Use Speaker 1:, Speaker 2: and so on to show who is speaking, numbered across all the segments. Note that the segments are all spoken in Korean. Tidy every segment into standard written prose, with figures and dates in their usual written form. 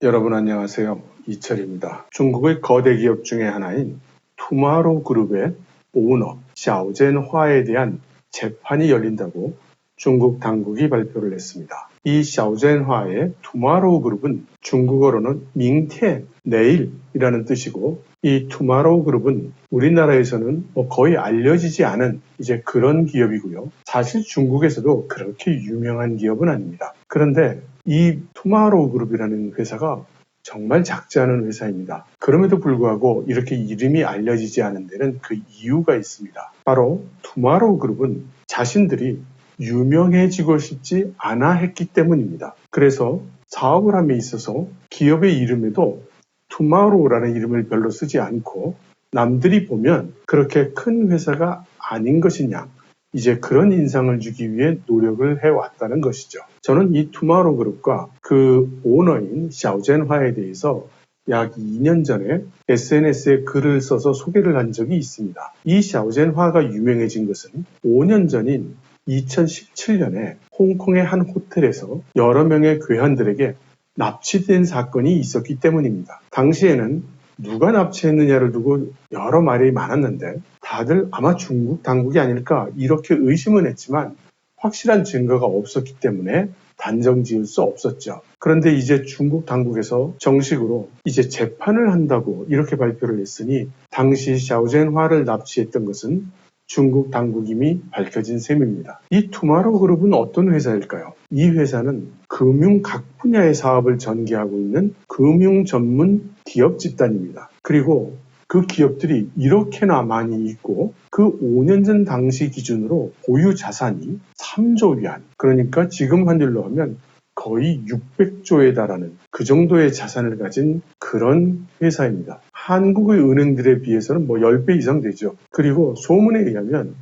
Speaker 1: 여러분 안녕하세요. 이철입니다. 중국의 거대 기업 중에 하나인 투마로우 그룹의 오너 샤오젠화에 대한 재판이 열린다고 중국 당국이 발표를 했습니다. 이 샤오젠화의 투마로우 그룹은 중국어로는 밍티엔, 내일이라는 뜻이고, 이 투마로우 그룹은 우리나라에서는 거의 알려지지 않은 이제 그런 기업이고요. 사실 중국에서도 그렇게 유명한 기업은 아닙니다. 그런데 이 투마로우 그룹이라는 회사가 정말 작지 않은 회사입니다. 그럼에도 불구하고 이렇게 이름이 알려지지 않은 데는 그 이유가 있습니다. 바로 투마로우 그룹은 자신들이 유명해지고 싶지 않아 했기 때문입니다. 그래서 사업을 함에 있어서 기업의 이름에도 투마로우라는 이름을 별로 쓰지 않고, 남들이 보면 그렇게 큰 회사가 아닌 것이냐, 이제 그런 인상을 주기 위해 노력을 해왔다는 것이죠. 저는 이 투마로우 그룹과 그 오너인 샤오젠화에 대해서 약 2년 전에 SNS에 글을 써서 소개를 한 적이 있습니다. 이 샤오젠화가 유명해진 것은 5년 전인 2017년에 홍콩의 한 호텔에서 여러 명의 괴한들에게 납치된 사건이 있었기 때문입니다. 당시에는 누가 납치했느냐를 두고 여러 말이 많았는데 다들 아마 중국 당국이 아닐까 이렇게 의심은 했지만 확실한 증거가 없었기 때문에 단정 지을 수 없었죠. 그런데 이제 중국 당국에서 정식으로 이제 재판을 한다고 이렇게 발표를 했으니 당시 샤오젠화를 납치했던 것은 중국 당국임이 밝혀진 셈입니다. 이 투마로우 그룹은 어떤 회사일까요? 이 회사는 금융 각 분야의 사업을 전개하고 있는 금융 전문 기업 집단입니다. 그리고 그 기업들이 이렇게나 많이 있고, 그 5년 전 당시 기준으로 보유 자산이 3조 위안, 그러니까 지금 환율로 하면 거의 600조에 달하는 그 정도의 자산을 가진 그런 회사입니다. 한국의 은행들에 비해서는 10배 이상 되죠. 그리고 소문에 의하면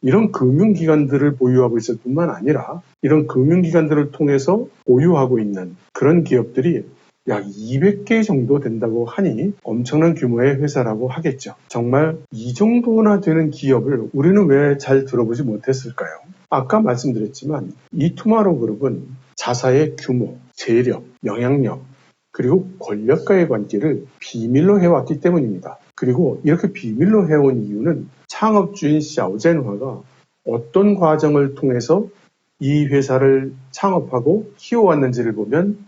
Speaker 1: 이런 금융기관들을 보유하고 있을 뿐만 아니라 이런 금융기관들을 통해서 보유하고 있는 그런 기업들이 약 200개 정도 된다고 하니 엄청난 규모의 회사라고 하겠죠. 정말 이 정도나 되는 기업을 우리는 왜 잘 들어보지 못했을까요? 아까 말씀드렸지만 이 투마로우 그룹은 자사의 규모, 세력, 영향력, 그리고 권력과의 관계를 비밀로 해왔기 때문입니다. 그리고 이렇게 비밀로 해온 이유는 창업주인 샤오젠화가 어떤 과정을 통해서 이 회사를 창업하고 키워왔는지를 보면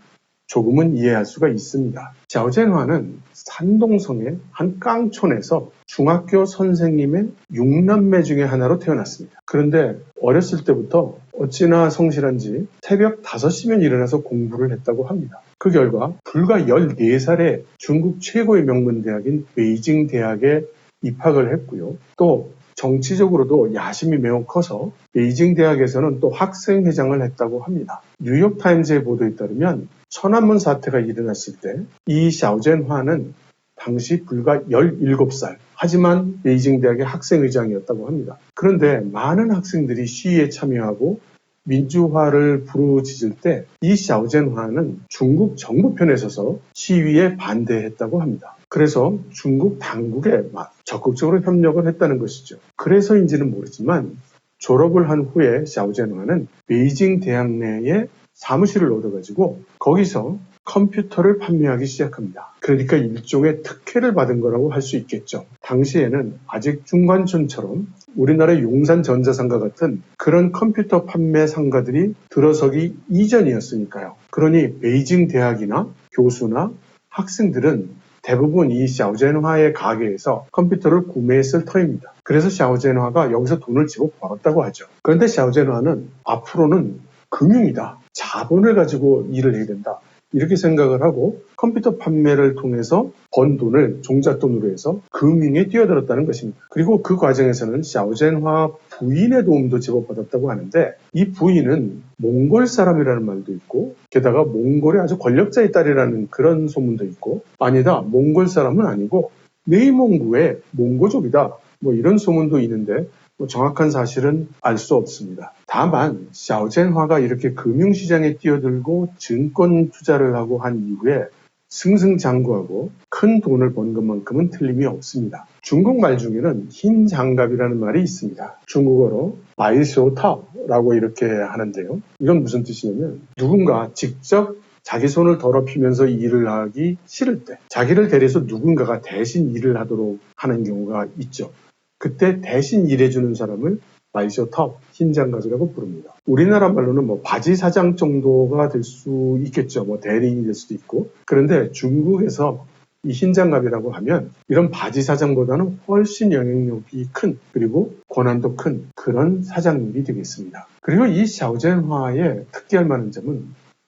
Speaker 1: 조금은 이해할 수가 있습니다. 샤오젠화는 산동성의 한 깡촌에서 중학교 선생님의 6남매 중에 하나로 태어났습니다. 그런데 어렸을 때부터 어찌나 성실한지 새벽 5시면 일어나서 공부를 했다고 합니다. 그 결과 불과 14살에 중국 최고의 명문대학인 베이징 대학에 입학을 했고요. 또 정치적으로도 야심이 매우 커서 베이징 대학에서는 또 학생회장을 했다고 합니다. 뉴욕타임즈의 보도에 따르면 천안문 사태가 일어났을 때 이 샤오젠화는 당시 불과 17살, 하지만 베이징 대학의 학생회장이었다고 합니다. 그런데 많은 학생들이 시위에 참여하고 민주화를 부르짖을 때 이 샤오젠화는 중국 정부 편에 서서 시위에 반대했다고 합니다. 그래서 중국 당국에 적극적으로 협력을 했다는 것이죠. 그래서인지는 모르지만 졸업을 한 후에 샤오젠화는 베이징 대학 내에 사무실을 얻어가지고 거기서 컴퓨터를 판매하기 시작합니다. 그러니까 일종의 특혜를 받은 거라고 할 수 있겠죠. 당시에는 아직 중관촌처럼 우리나라의 용산전자상가 같은 그런 컴퓨터 판매 상가들이 들어서기 이전이었으니까요. 그러니 베이징 대학이나 교수나 학생들은 대부분 이 샤오젠화의 가게에서 컴퓨터를 구매했을 터입니다. 그래서 샤오젠화가 여기서 돈을 집어 벌었다고 하죠. 그런데 샤오젠화는 앞으로는 금융이다, 자본을 가지고 일을 해야 된다, 이렇게 생각을 하고 컴퓨터 판매를 통해서 번 돈을 종잣돈으로 해서 금융에 뛰어들었다는 것입니다. 그리고 그 과정에서는 샤오젠화 부인의 도움도 제법 받았다고 하는데, 이 부인은 몽골 사람이라는 말도 있고, 게다가 몽골의 아주 권력자의 딸이라는 그런 소문도 있고, 아니다, 몽골 사람은 아니고 내몽구의 몽고족이다, 이런 소문도 있는데 정확한 사실은 알 수 없습니다. 다만 샤오젠화가 이렇게 금융시장에 뛰어들고 증권 투자를 하고 한 이후에 승승장구하고 큰 돈을 번 것만큼은 틀림이 없습니다. 중국말 중에는 흰 장갑이라는 말이 있습니다. 중국어로 바이쇼타라고 이렇게 하는데요. 이건 무슨 뜻이냐면 누군가 직접 자기 손을 더럽히면서 일을 하기 싫을 때 자기를 대리해서 누군가가 대신 일을 하도록 하는 경우가 있죠. 그때 대신 일해주는 사람을 마이셔터, 흰장갑이라고 부릅니다. 우리나라 말로는 바지 사장 정도가 될 수 있겠죠. 대리인이 될 수도 있고. 그런데 중국에서 이 흰장갑이라고 하면 이런 바지 사장보다는 훨씬 영향력이 큰, 그리고 권한도 큰 그런 사장님이 되겠습니다. 그리고 이 샤오젠화의 특기할 만한 점은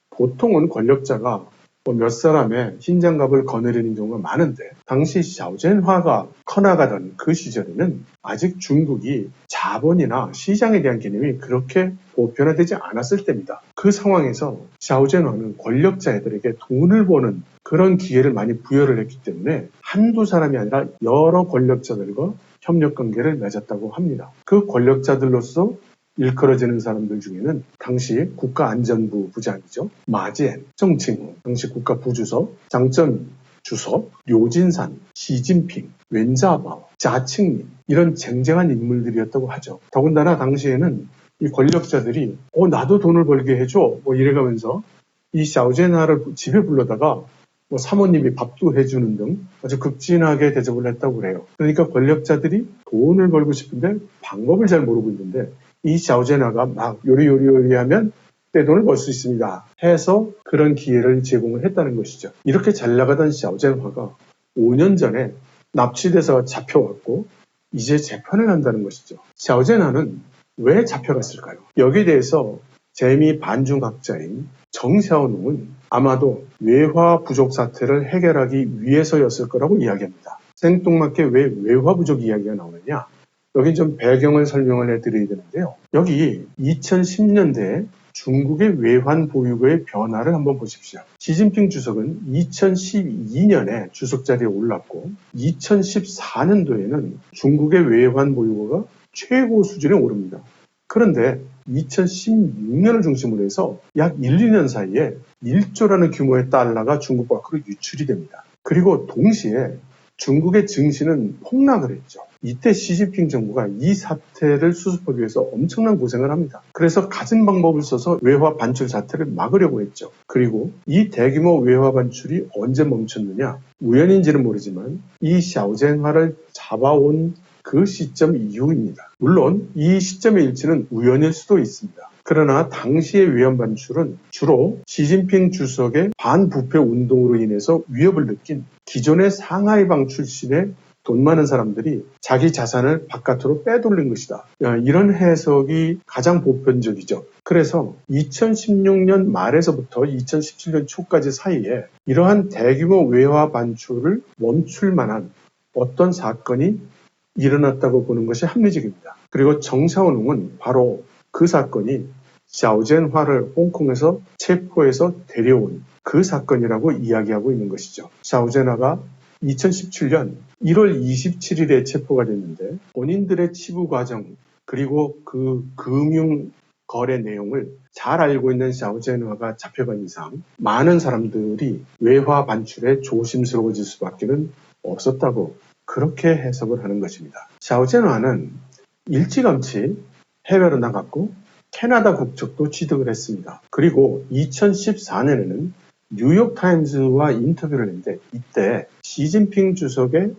Speaker 1: 보통은 권력자가 몇 사람의 흰장갑을 거느리는 경우가 많은데 당시 샤오젠화가 커나가던 그 시절에는 아직 중국이 자본이나 시장에 대한 개념이 그렇게 보편화되지 않았을 때입니다. 그 상황에서 샤오젠화는 권력자들에게 돈을 버는 그런 기회를 많이 부여를 했기 때문에 한두 사람이 아니라 여러 권력자들과 협력관계를 맺었다고 합니다. 그 권력자들로서 일컬어지는 사람들 중에는 당시 국가안전부 부장이죠. 마지엔, 정칭후, 당시 국가부주석, 장쩌민 주석, 료진산, 시진핑, 웬자바오, 자칭민 이런 쟁쟁한 인물들이었다고 하죠. 더군다나 당시에는 이 권력자들이 나도 돈을 벌게 해줘 이래가면서 이 샤오젠화를 집에 불러다가 사모님이 밥도 해주는 등 아주 극진하게 대접을 했다고 그래요. 그러니까 권력자들이 돈을 벌고 싶은데 방법을 잘 모르고 있는데 이 샤오젠화가 막 요리하면 떼돈을 벌 수 있습니다 해서 그런 기회를 제공을 했다는 것이죠. 이렇게 잘 나가던 샤오젠화가 5년 전에 납치돼서 잡혀왔고 이제 재판을 한다는 것이죠. 샤오젠화는 왜 잡혀갔을까요? 여기에 대해서 재미 반중학자인 정샤오농은 아마도 외화 부족 사태를 해결하기 위해서였을 거라고 이야기합니다. 생뚱맞게 왜 외화 부족 이야기가 나오느냐? 여기 좀 배경을 설명을 해드려야 되는데요. 여기 2010년대에 중국의 외환 보유고의 변화를 한번 보십시오. 시진핑 주석은 2012년에 주석 자리에 올랐고 2014년도에는 중국의 외환 보유고가 최고 수준에 오릅니다. 그런데 2016년을 중심으로 해서 약 1, 2년 사이에 1조라는 규모의 달러가 중국 밖으로 유출이 됩니다. 그리고 동시에 중국의 증시는 폭락을 했죠. 이때 시진핑 정부가 이 사태를 수습하기 위해서 엄청난 고생을 합니다. 그래서 갖은 방법을 써서 외화 반출 사태를 막으려고 했죠. 그리고 이 대규모 외화 반출이 언제 멈췄느냐? 우연인지는 모르지만 이 샤오젠화를 잡아온 그 시점 이후입니다. 물론 이 시점의 일치는 우연일 수도 있습니다. 그러나 당시의 외환 반출은 주로 시진핑 주석의 반부패 운동으로 인해서 위협을 느낀 기존의 상하이방 출신의 돈 많은 사람들이 자기 자산을 바깥으로 빼돌린 것이다. 이런 해석이 가장 보편적이죠. 그래서 2016년 말에서부터 2017년 초까지 사이에 이러한 대규모 외화 반출을 멈출 만한 어떤 사건이 일어났다고 보는 것이 합리적입니다. 그리고 정샤오농은 바로 그 사건이 샤오젠화를 홍콩에서 체포해서 데려온 그 사건이라고 이야기하고 있는 것이죠. 샤오젠화가 2017년 1월 27일에 체포가 됐는데 본인들의 치부 과정 그리고 그 금융 거래 내용을 잘 알고 있는 샤오젠화가 잡혀간 이상 많은 사람들이 외화 반출에 조심스러워질 수밖에는 없었다고 그렇게 해석을 하는 것입니다. 샤오젠화는 일찌감치 해외로 나갔고 캐나다 국적도 취득을 했습니다. 그리고 2014년에는 뉴욕타임즈와 인터뷰를 했는데 이때 시진핑 주석의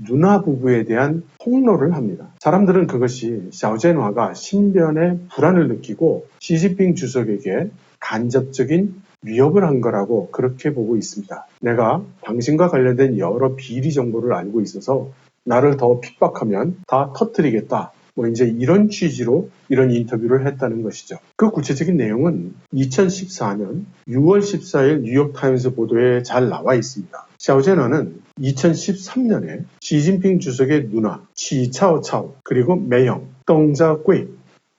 Speaker 1: 누나 부부에 대한 폭로를 합니다. 사람들은 그것이 샤오젠화가 신변에 불안을 느끼고 시진핑 주석에게 간접적인 위협을 한 거라고 그렇게 보고 있습니다. 내가 당신과 관련된 여러 비리 정보를 알고 있어서 나를 더 핍박하면 다 터뜨리겠다. 이제 이런 취지로 이런 인터뷰를 했다는 것이죠. 그 구체적인 내용은 2014년 6월 14일 뉴욕타임스 보도에 잘 나와 있습니다. 샤오젠화는 2013년에 시진핑 주석의 누나 치차오차오 그리고 매형 덩자괴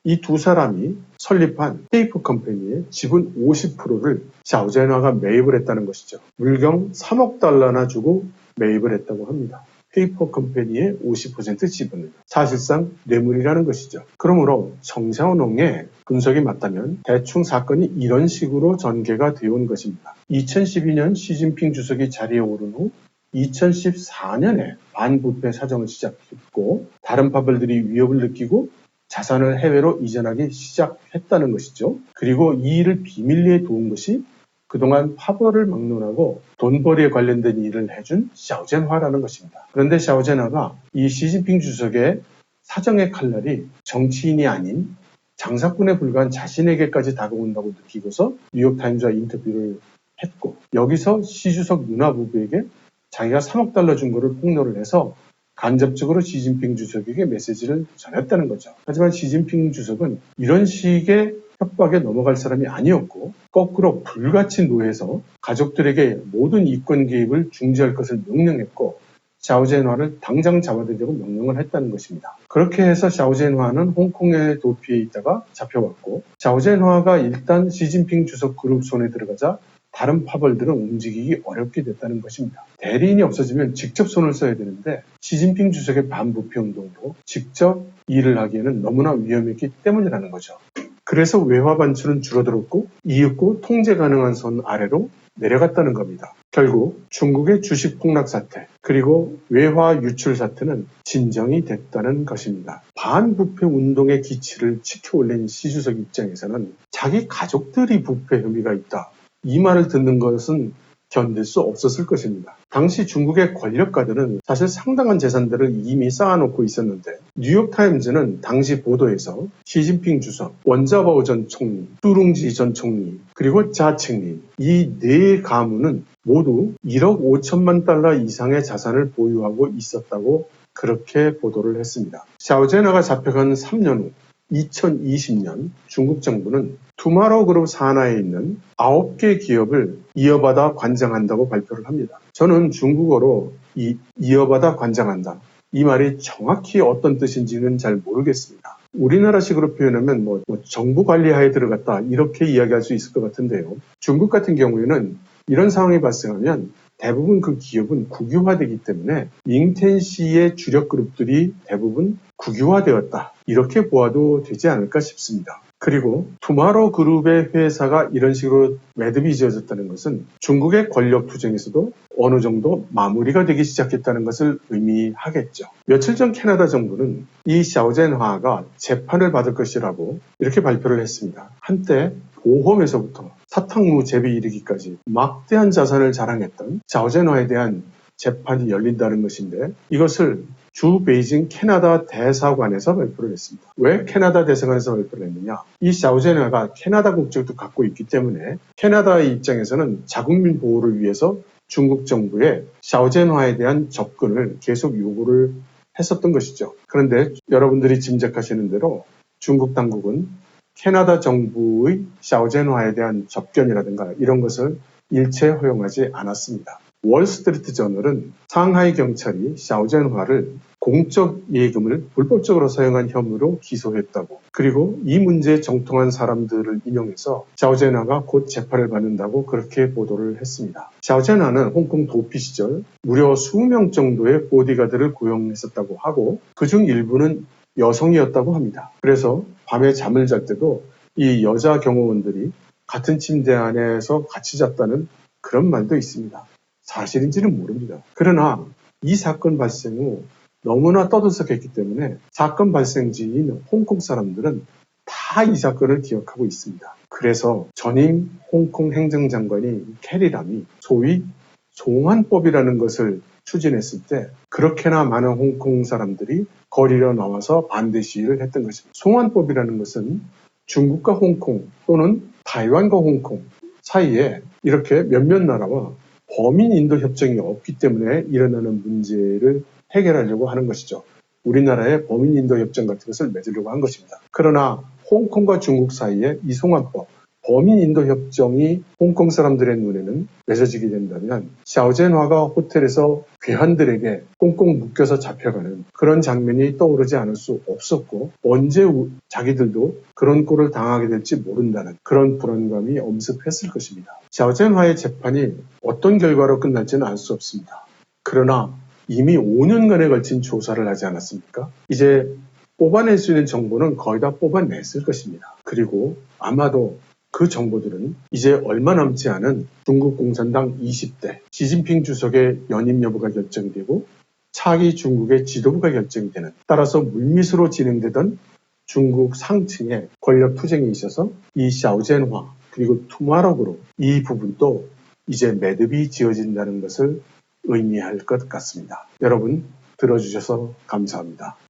Speaker 1: 이 두 사람이 설립한 페이퍼 컴퍼니의 지분 50%를 샤오젠화가 매입을 했다는 것이죠. 물경 3억 달러나 주고 매입을 했다고 합니다. 페이퍼 컴퍼니의 50% 지분은 사실상 뇌물이라는 것이죠. 그러므로 정샤오농의 분석이 맞다면 대충 사건이 이런 식으로 전개가 되어온 것입니다. 2012년 시진핑 주석이 자리에 오른 후 2014년에 반부패 사정을 시작했고 다른 파벌들이 위협을 느끼고 자산을 해외로 이전하기 시작했다는 것이죠. 그리고 이 일을 비밀리에 도운 것이 그동안 파벌을 막론하고 돈벌이에 관련된 일을 해준 샤오젠화라는 것입니다. 그런데 샤오젠화가 이 시진핑 주석의 사정의 칼날이 정치인이 아닌 장사꾼에 불과한 자신에게까지 다가온다고 느끼고서 뉴욕타임즈와 인터뷰를 했고, 여기서 시 주석 누나 부부에게 자기가 3억 달러 준 거를 폭로를 해서 간접적으로 시진핑 주석에게 메시지를 전했다는 거죠. 하지만 시진핑 주석은 이런 식의 협박에 넘어갈 사람이 아니었고, 거꾸로 불같이 노해서 가족들에게 모든 이권 개입을 중지할 것을 명령했고, 샤오젠화를 당장 잡아들이라고 명령을 했다는 것입니다. 그렇게 해서 샤오젠화는 홍콩에 도피해 있다가 잡혀왔고, 샤오젠화가 일단 시진핑 주석 그룹 손에 들어가자 다른 파벌들은 움직이기 어렵게 됐다는 것입니다. 대리인이 없어지면 직접 손을 써야 되는데 시진핑 주석의 반부패 운동도 직접 일을 하기에는 너무나 위험했기 때문이라는 거죠. 그래서 외화 반출은 줄어들었고 이윽고 통제 가능한 선 아래로 내려갔다는 겁니다. 결국 중국의 주식 폭락 사태 그리고 외화 유출 사태는 진정이 됐다는 것입니다. 반부패 운동의 기치를 치켜올린 시 주석 입장에서는 자기 가족들이 부패 혐의가 있다, 이 말을 듣는 것은 견딜 수 없었을 것입니다. 당시 중국의 권력가들은 사실 상당한 재산들을 이미 쌓아놓고 있었는데 뉴욕타임즈는 당시 보도에서 시진핑 주석, 원자바오 전 총리, 뚜룽지 전 총리, 그리고 자칭리 이 네 가문은 모두 1억 5천만 달러 이상의 자산을 보유하고 있었다고 그렇게 보도를 했습니다. 샤오젠화가 잡혀간 3년 후 2020년 중국 정부는 투마로우그룹 산하에 있는 9개 기업을 이어받아 관장한다고 발표를 합니다. 저는 중국어로 이 이어받아 관장한다, 이 말이 정확히 어떤 뜻인지는 잘 모르겠습니다. 우리나라식으로 표현하면 정부 관리하에 들어갔다, 이렇게 이야기할 수 있을 것 같은데요. 중국 같은 경우에는 이런 상황이 발생하면 대부분 그 기업은 국유화되기 때문에 잉텐시의 주력 그룹들이 대부분 국유화되었다, 이렇게 보아도 되지 않을까 싶습니다. 그리고 투마로우 그룹의 회사가 이런 식으로 매듭이 지어졌다는 것은 중국의 권력 투쟁에서도 어느 정도 마무리가 되기 시작했다는 것을 의미하겠죠. 며칠 전 캐나다 정부는 이 샤오젠화가 재판을 받을 것이라고 이렇게 발표를 했습니다. 한때 보험에서부터 사탕무 재배 이르기까지 막대한 자산을 자랑했던 샤오젠화에 대한 재판이 열린다는 것인데, 이것을 주 베이징 캐나다 대사관에서 발표를 했습니다. 왜 캐나다 대사관에서 발표를 했느냐? 이 샤오젠화가 캐나다 국적도 갖고 있기 때문에 캐나다의 입장에서는 자국민 보호를 위해서 중국 정부에 샤오젠화에 대한 접근을 계속 요구를 했었던 것이죠. 그런데 여러분들이 짐작하시는 대로 중국 당국은 캐나다 정부의 샤오젠화에 대한 접견이라든가 이런 것을 일체 허용하지 않았습니다. 월스트리트 저널은 상하이 경찰이 샤오젠화를 공적 예금을 불법적으로 사용한 혐의로 기소했다고, 그리고 이 문제에 정통한 사람들을 인용해서 샤오젠화가 곧 재판을 받는다고 그렇게 보도를 했습니다. 샤오젠화는 홍콩 도피 시절 무려 20명 정도의 보디가드를 고용했었다고 하고 그중 일부는 여성이었다고 합니다. 그래서 밤에 잠을 잘 때도 이 여자 경호원들이 같은 침대 안에서 같이 잤다는 그런 말도 있습니다. 사실인지는 모릅니다. 그러나 이 사건 발생 후 너무나 떠들썩했기 때문에 사건 발생지인 홍콩 사람들은 다 이 사건을 기억하고 있습니다. 그래서 전임 홍콩 행정장관이 캐리람이 소위 송환법이라는 것을 추진했을 때 그렇게나 많은 홍콩 사람들이 거리로 나와서 반대 시위를 했던 것입니다. 송환법이라는 것은 중국과 홍콩 또는 타이완과 홍콩 사이에 이렇게 몇몇 나라와 범인 인도 협정이 없기 때문에 일어나는 문제를 해결하려고 하는 것이죠. 우리나라의 범인 인도 협정 같은 것을 맺으려고 한 것입니다. 그러나 홍콩과 중국 사이에 이 송환법, 범인 인도 협정이 홍콩 사람들의 눈에는 맺어지게 된다면 샤오젠화가 호텔에서 괴한들에게 꽁꽁 묶여서 잡혀가는 그런 장면이 떠오르지 않을 수 없었고, 언제 자기들도 그런 꼴을 당하게 될지 모른다는 그런 불안감이 엄습했을 것입니다. 샤오젠화의 재판이 어떤 결과로 끝날지는 알 수 없습니다. 그러나 이미 5년간에 걸친 조사를 하지 않았습니까? 이제 뽑아낼 수 있는 정보는 거의 다 뽑아냈을 것입니다. 그리고 아마도 그 정보들은 이제 얼마 남지 않은 중국 공산당 20대 시진핑 주석의 연임 여부가 결정되고 차기 중국의 지도부가 결정이 되는, 따라서 물밑으로 진행되던 중국 상층의 권력 투쟁에 있어서 이 샤오젠화, 그리고 투마로그룹 이 부분도 이제 매듭이 지어진다는 것을 의미할 것 같습니다. 여러분 들어주셔서 감사합니다.